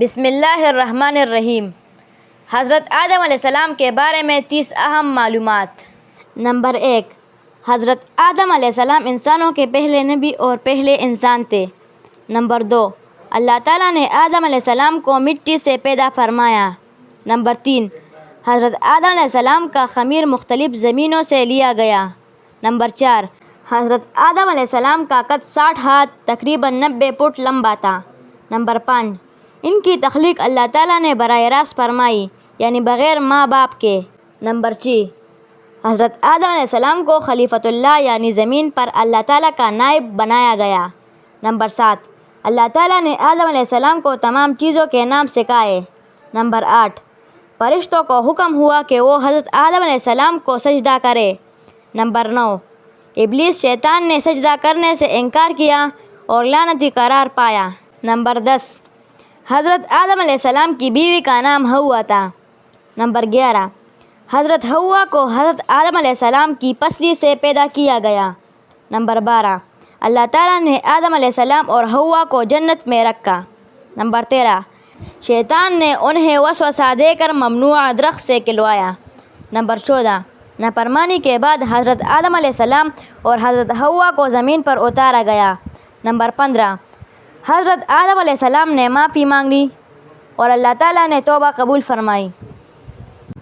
بسم اللہ الرحمن الرحیم۔ حضرت آدم علیہ السلام کے بارے میں 30 اہم معلومات۔ نمبر 1، حضرت آدم علیہ السلام انسانوں کے پہلے نبی اور پہلے انسان تھے۔ نمبر 2، اللہ تعالیٰ نے آدم علیہ السلام کو مٹی سے پیدا فرمایا۔ نمبر 3، حضرت آدم علیہ السلام کا خمیر مختلف زمینوں سے لیا گیا۔ نمبر 4، حضرت آدم علیہ السلام کا قد 60 ہاتھ تقریباً 90 فٹ لمبا تھا۔ نمبر 5، ان کی تخلیق اللہ تعالیٰ نے براہ راست فرمائی، یعنی بغیر ماں باپ کے۔ نمبر 6، حضرت آدم علیہ السلام کو خلیفۃ اللہ یعنی زمین پر اللہ تعالیٰ کا نائب بنایا گیا۔ نمبر 7، اللہ تعالیٰ نے آدم علیہ السلام کو تمام چیزوں کے نام سکھائے۔ نمبر 8، فرشتوں کو حکم ہوا کہ وہ حضرت آدم علیہ السلام کو سجدہ کرے۔ نمبر 9، ابلیس شیطان نے سجدہ کرنے سے انکار کیا اور لعنتی قرار پایا۔ نمبر 10، حضرت آدم علیہ السلام کی بیوی کا نام حوا تھا۔ نمبر 11، حضرت حوا کو حضرت آدم علیہ السلام کی پسلی سے پیدا کیا گیا۔ نمبر 12، اللہ تعالیٰ نے آدم علیہ السلام اور حوا کو جنت میں رکھا۔ نمبر 13، شیطان نے انہیں وسوسہ دے کر ممنوع درخت سے کھلوایا۔ نمبر 14، نافرمانی کے بعد حضرت آدم علیہ السلام اور حضرت حوا کو زمین پر اتارا گیا۔ نمبر 15، حضرت آدم علیہ السلام نے معافی مانگ لی اور اللہ تعالیٰ نے توبہ قبول فرمائی۔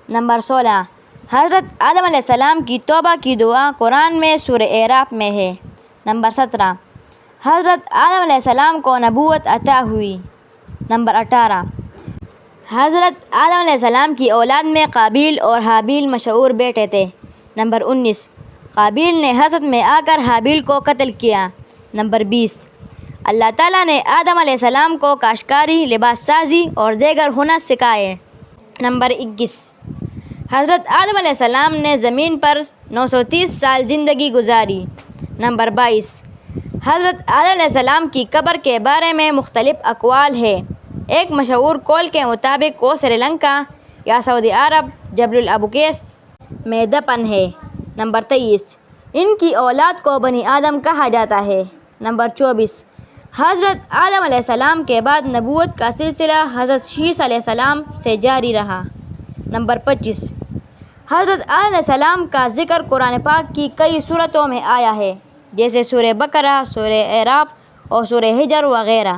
نمبر 16، حضرت آدم علیہ السلام کی توبہ کی دعا قرآن میں سورہ اعراف میں ہے۔ نمبر 17، حضرت آدم علیہ السلام کو نبوت عطا ہوئی۔ نمبر 18، حضرت آدم علیہ السلام کی اولاد میں قابیل اور حابیل مشہور بیٹے تھے۔ نمبر 19، قابیل نے حسد میں آ کر حابیل کو قتل کیا۔ نمبر 20، اللہ تعالیٰ نے آدم علیہ السلام کو کاشتکاری، لباس سازی اور دیگر ہنر سکھائے۔ نمبر 21، حضرت آدم علیہ السلام نے زمین پر 930 سال زندگی گزاری۔ نمبر 22، حضرت آدم علیہ السلام کی قبر کے بارے میں مختلف اقوال ہے۔ ایک مشہور قول کے مطابق وہ سری لنکا یا سعودی عرب جبل الابوقیس میں دفن ہے۔ نمبر 23، ان کی اولاد کو بنی آدم کہا جاتا ہے۔ نمبر 24، حضرت آدم علیہ السلام کے بعد نبوت کا سلسلہ حضرت شیس علیہ السلام سے جاری رہا۔ نمبر 25، حضرت آدم علیہ السلام کا ذکر قرآن پاک کی کئی سورتوں میں آیا ہے، جیسے سورہ بقرہ، سورہ اعراف اور سورہ حجر وغیرہ۔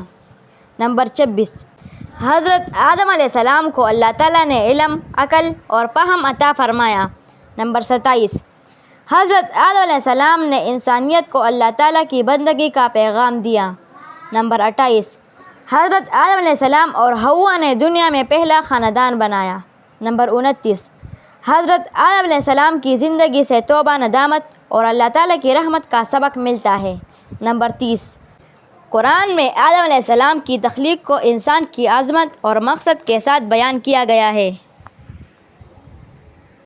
نمبر 26، حضرت آدم علیہ السلام کو اللہ تعالیٰ نے علم، عقل اور فہم عطا فرمایا۔ نمبر 27، حضرت آدم علیہ السلام نے انسانیت کو اللہ تعالیٰ کی بندگی کا پیغام دیا۔ نمبر 28، حضرت آدم علیہ السلام اور حوا نے دنیا میں پہلا خاندان بنایا۔ نمبر 29، حضرت آدم علیہ السلام کی زندگی سے توبہ، ندامت اور اللہ تعالیٰ کی رحمت کا سبق ملتا ہے۔ نمبر 30، قرآن میں آدم علیہ السلام کی تخلیق کو انسان کی عظمت اور مقصد کے ساتھ بیان کیا گیا ہے۔